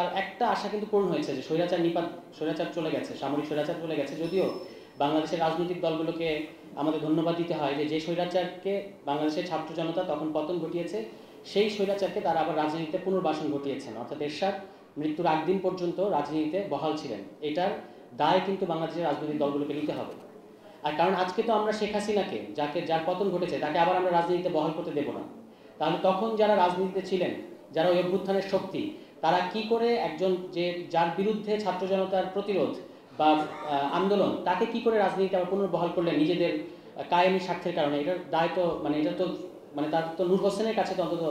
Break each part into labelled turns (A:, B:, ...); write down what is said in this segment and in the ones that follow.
A: আর একটা আশা কিন্তু পূরণ হয়েছে যে স্বৈরাচার চলে গেছে, সামরিক স্বৈরাচার চলে গেছে। যদিও বাংলাদেশের রাজনৈতিক দলগুলোকে আমাদের ধন্যবাদ দিতে হয় যে স্বৈরাচারকে বাংলাদেশের ছাত্র জনতা তখন পতন ঘটিয়েছে, সেই স্বৈরাচারকে তারা আবার রাজনীতিতে পুনর্বাসন ঘটিয়েছেন, অর্থাৎ এরশাদ মৃত্যুর আগ দিন পর্যন্ত রাজনীতিতে বহাল ছিলেন। এটার দায় কিন্তু বাংলাদেশের রাজনৈতিক দলগুলোকে নিতে হবে। আর কারণ আজকে তো আমরা শেখ হাসিনাকে, যার পতন ঘটেছে, তাকে আবার আমরা রাজনীতিতে বহাল করতে দেব না। তাহলে তখন যারা রাজনীতিতে ছিলেন, যারা ওই অভ্যুত্থানের শক্তি, তারা কি করে একজন যার বিরুদ্ধে ছাত্র জনতার প্রতিরোধ বা আন্দোলন, তাকে কি করে রাজনীতিতে আবার পুনর্বহাল করলেন নিজেদের কায়েমি স্বার্থের কারণে? এটার দায় তো তার তো নূর হোসেনের কাছে তো অন্তত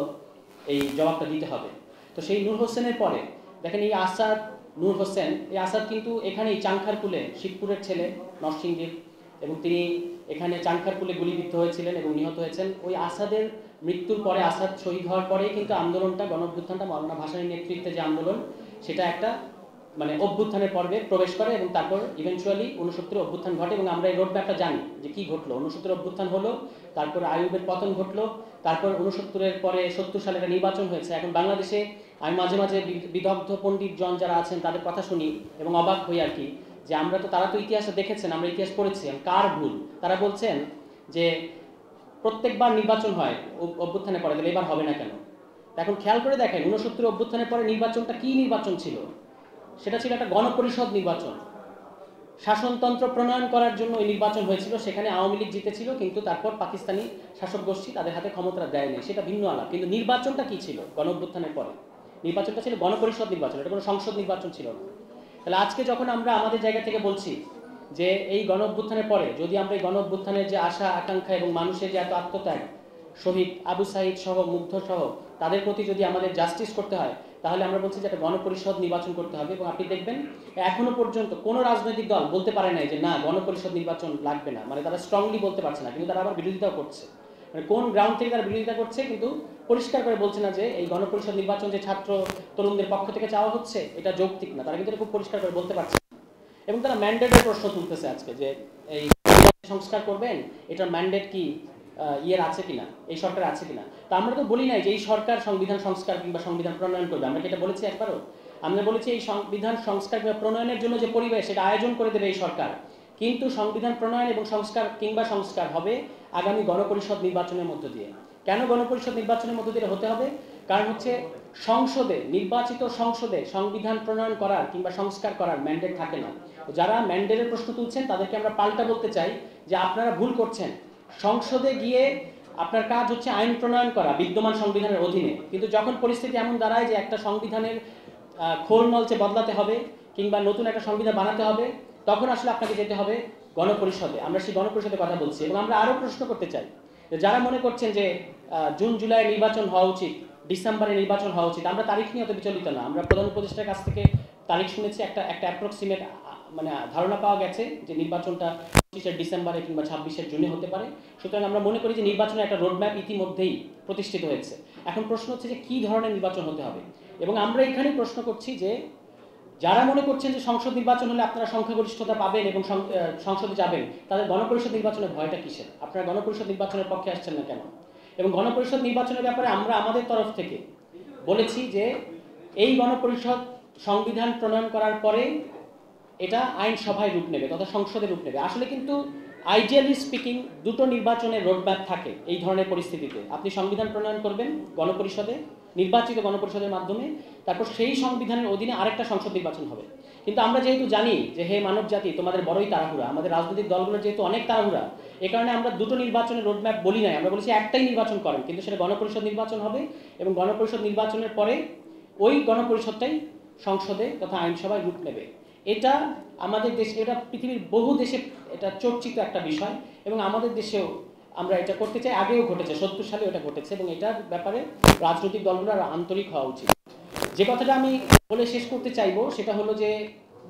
A: এই জবাবটা দিতে হবে। তো সেই নূর হোসেনের পরে দেখেন এই আসাদ, নূর হোসেন, এই আসাদ কিন্তু এখানেই চাংখারপুলে, শিবপুরের ছেলে, নরসিংদীর, এবং তিনি এখানে চাংখারপুলে গুলিবিদ্ধ হয়েছিলেন এবং নিহত হয়েছেন। ওই আসাদের মৃত্যুর পরে, আসাদ শহীদ হওয়ার পরেই কিন্তু আন্দোলনটা, গণঅভ্যুত্থানটা, মাওলানা ভাসানীর নেতৃত্বে যে আন্দোলন, সেটা একটা অভ্যুত্থানের পর্বে প্রবেশ করে এবং তারপর ইভেনচুয়ালি 69 অভ্যুত্থান ঘটে। এবং আমরা এই রোডম্যাপটা জানি যে কি ঘটলো। 69 অভ্যুত্থান হলো, তারপর আইয়ুবের পতন ঘটলো, তারপর 69-এর পরে 70 সালে একটা নির্বাচন হয়েছে। এখন বাংলাদেশে আমি মাঝে মাঝে বিদগ্ধ পণ্ডিত জন যারা আছেন তাদের কথা শুনি এবং অবাক হই আর কি, যে তারা তো ইতিহাসে দেখেছেন, আমরা ইতিহাস পড়েছি, কার ভুল? তারা বলছেন যে প্রত্যেকবার নির্বাচন হয় অভ্যুত্থানের পরে, তাহলে এবার হবে না কেন? এখন খেয়াল করে দেখেন 69 অভ্যুত্থানের পরে নির্বাচনটা কি নির্বাচন ছিল? সেটা ছিল একটা গণপরিষদ নির্বাচন। শাসনতন্ত্র প্রণয়ন করার জন্য ওই নির্বাচন হয়েছিল। সেখানে আওয়ামী লীগ জিতেছিল, কিন্তু তারপর পাকিস্তানি শাসক গোষ্ঠী তাদের হাতে ক্ষমতা দেয়নি, সেটা ভিন্ন আলাপ। কিন্তু নির্বাচনটা কি ছিল গণ অভ্যুত্থানের পরে? নির্বাচনটা ছিল গণপরিষদ নির্বাচন, এটা কোনো সংসদ নির্বাচন ছিল না। তাহলে আজকে যখন আমরা আমাদের জায়গা থেকে বলছি যে এই গণ অভ্যুত্থানের পরে যদি আমরা এই গণ অভ্যুত্থানের যে আশা আকাঙ্ক্ষা এবং মানুষের যে এত আত্মত্যাগ, শহীদ আবু সাঈদ সহ, মুগ্ধ সহ, তাদের প্রতি যদি আমাদের জাস্টিস করতে হয়, তাহলে আমরা বলছি যে একটা গণপরিষদ নির্বাচন করতে হবে। এবং আপনি দেখবেন এখনো পর্যন্ত কোনো রাজনৈতিক দল বলতে পারে নাই যে না, গণপরিষদ নির্বাচন লাগবে না। তারা স্ট্রংলি বলতে পারছে না, কিন্তু তারা আবার বিরোধিতাও করছে। কোন গ্রাউন্ড থেকে তারা বিরোধিতা করছে, কিন্তু পরিষ্কার করে বলছে না যে এই গণপরিষদ নির্বাচন যে ছাত্র তরুণদের পক্ষ থেকে চাওয়া হচ্ছে এটা যৌক্তিক না। তারা কিন্তু এটা খুব পরিষ্কার করে বলতে পারছে। এবং তারা ম্যান্ডেটের প্রশ্ন তুলতেছে আজকে যে এই সংস্কার করবেন, এটার ম্যান্ডেট কি আছে কিনা, এই সরকার আছে কিনা। তা আমরা তো বলি নাই যে এই সরকার সংবিধান সংস্কার কিংবা সংবিধান প্রণয়ন করবে। আমরা কি এটা বলেছি একবারও? আমরা বলেছি এই সংবিধান সংস্কার কিংবা প্রণয়নের জন্য যে পরিবেশ, সেটা আয়োজন করে দেবে এই সরকার। কিন্তু সংবিধান প্রণয়ন এবং সংস্কার হবে আগামী গণপরিষদ নির্বাচনের মধ্য দিয়ে। কেন গণপরিষদ নির্বাচনের মধ্য দিয়ে হতে হবে? কারণ হচ্ছে সংসদে, নির্বাচিত সংসদে সংবিধান প্রণয়ন করার কিংবা সংস্কার করার ম্যান্ডেট থাকে না। যারা ম্যান্ডেটের প্রশ্ন তুলছেন তাদেরকে আমরা পাল্টা বলতে চাই যে আপনারা ভুল করছেন। সংসদে গিয়ে আপনার কাজ হচ্ছে আইন প্রণয়ন করা বিদ্যমান সংবিধানের অধীনে, কিন্তু যখন পরিস্থিতি এমন দাঁড়ায় যে একটা সংবিধানের খোল নলচে বদলাতে হবে কিংবা নতুন একটা সংবিধান বানাতে হবে, তখন আসলে আপনাকে যেতে হবে গণপরিষদে। আমরা সেই গণপরিষদের কথা বলছি। এবং আমরা আরও প্রশ্ন করতে চাই, যারা মনে করছেন যে জুন জুলাই নির্বাচন হওয়া উচিত, ডিসেম্বরে নির্বাচন হওয়া উচিত, আমরা তারিখ নিয়ে অত বিচলিত না। আমরা প্রধান উপদেষ্টার কাছ থেকে তারিখ শুনেছি, একটা অ্যাপ্রক্সিমেট ধারণা পাওয়া গেছে যে নির্বাচনটা 25 ডিসেম্বরে কিংবা 26 জুনে হতে পারে। সুতরাং আমরা মনে করি যে নির্বাচনের একটা রোডম্যাপ ইতিমধ্যেই প্রতিষ্ঠিত হয়েছে। এখন প্রশ্ন হচ্ছে যে কী ধরনের নির্বাচন হতে হবে। এবং আমরা এখানেই প্রশ্ন করছি যে যারা মনে করছেন যে সংসদ নির্বাচন হলে আপনারা সংখ্যাগরিষ্ঠতা পাবেন এবং সংসদে যাবেন, তাদের গণপরিষদ নির্বাচনের ভয়টা কিসের? আপনারা গণপরিষদ নির্বাচনের পক্ষে আসছেন না কেন? এবং গণপরিষদ নির্বাচনের ব্যাপারে আমরা আমাদের তরফ থেকে বলেছি যে এই গণপরিষদ সংবিধান প্রণয়ন করার পরে এটা আইনসভায় রূপ নেবে তথা সংসদে রূপ নেবে। আসলে কিন্তু আইডিয়ালি স্পিকিং দুটো নির্বাচনের রোডম্যাপ থাকে এই ধরনের পরিস্থিতিতে। আপনি সংবিধান প্রণয়ন করবেন গণপরিষদে, নির্বাচিত গণপরিষদের মাধ্যমে, তারপর সেই সংবিধানের অধীনে আরেকটা সংসদ নির্বাচন হবে। কিন্তু আমরা যেহেতু জানি যে হে মানব জাতি, তোমাদের বড়ই তাড়াহুড়া, আমাদের রাজনৈতিক দলগুলোর যেহেতু অনেক তাড়াহুড়া, এ কারণে আমরা দুটো নির্বাচনের রোডম্যাপ বলি নাই। আমরা বলেছি একটাই নির্বাচন করেন, কিন্তু সেটা গণপরিষদ নির্বাচন হবে এবং গণপরিষদ নির্বাচনের পরে ওই গণপরিষদটাই সংসদে তথা আইনসভায় রূপ নেবে। এটা আমাদের দেশে, এটা পৃথিবীর বহু দেশে এটা চর্চিত একটা বিষয় এবং আমাদের দেশেও আমরা এটা করতে চাই। আগেও ঘটেছে, 70 সালে এটা ঘটেছে এবং এটার ব্যাপারে রাজনৈতিক দলগুলো আরো আন্তরিক হওয়া উচিত। যে কথাটা আমি বলে শেষ করতে চাইবো সেটা হলো যে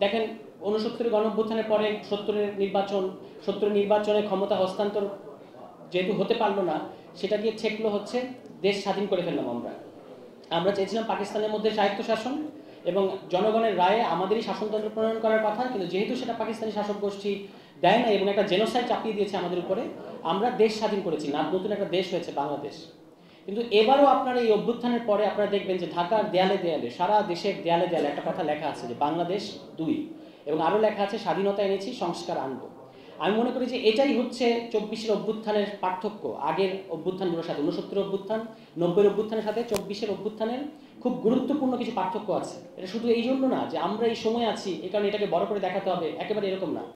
A: দেখেন 69 গণঅভ্যুত্থানের পরে 70 নির্বাচনে ক্ষমতা হস্তান্তর যেহেতু হতে পারলো না, সেটা গিয়ে ঠেকলো হচ্ছে দেশ স্বাধীন করে ফেললাম আমরা চেয়েছিলাম পাকিস্তানের মধ্যে স্বায়ত্তশাসন এবং জনগণের রায়ে আমাদেরই শাসনতন্ত্র প্রণয়ন করার কথা, কিন্তু যেহেতু সেটা পাকিস্তানি শাসক গোষ্ঠী দেয় না এবং একটা জেনোসাইড চাপিয়ে দিয়েছে আমাদের উপরে, আমরা দেশ স্বাধীন করেছি, নতুন একটা দেশ হয়েছে বাংলাদেশ। কিন্তু এবারও আপনারা এই অভ্যুত্থানের পরে আপনারা দেখবেন যে ঢাকার দেয়ালে দেয়ালে, সারা দেশের দেয়ালে দেয়ালে একটা কথা লেখা আছে যে বাংলাদেশ ২, এবং আরও লেখা আছে স্বাধীনতা এনেছি, সংস্কার আনবো। আমি মনে করি যে এটাই হচ্ছে ২৪-এর অভ্যুত্থানের পার্থক্য আগের অভ্যুত্থানগুলোর সাথে। ৬৯ অভ্যুত্থান, ৯০-এর অভ্যুত্থানের সাথে ২৪-এর অভ্যুত্থানের খুব গুরুত্বপূর্ণ কিছু পার্থক্য আছে। এটা শুধু এই জন্য না যে আমরা এই সময় আছি এই কারণে এটাকে বড় করে দেখাতে হবে, একেবারে এরকম না।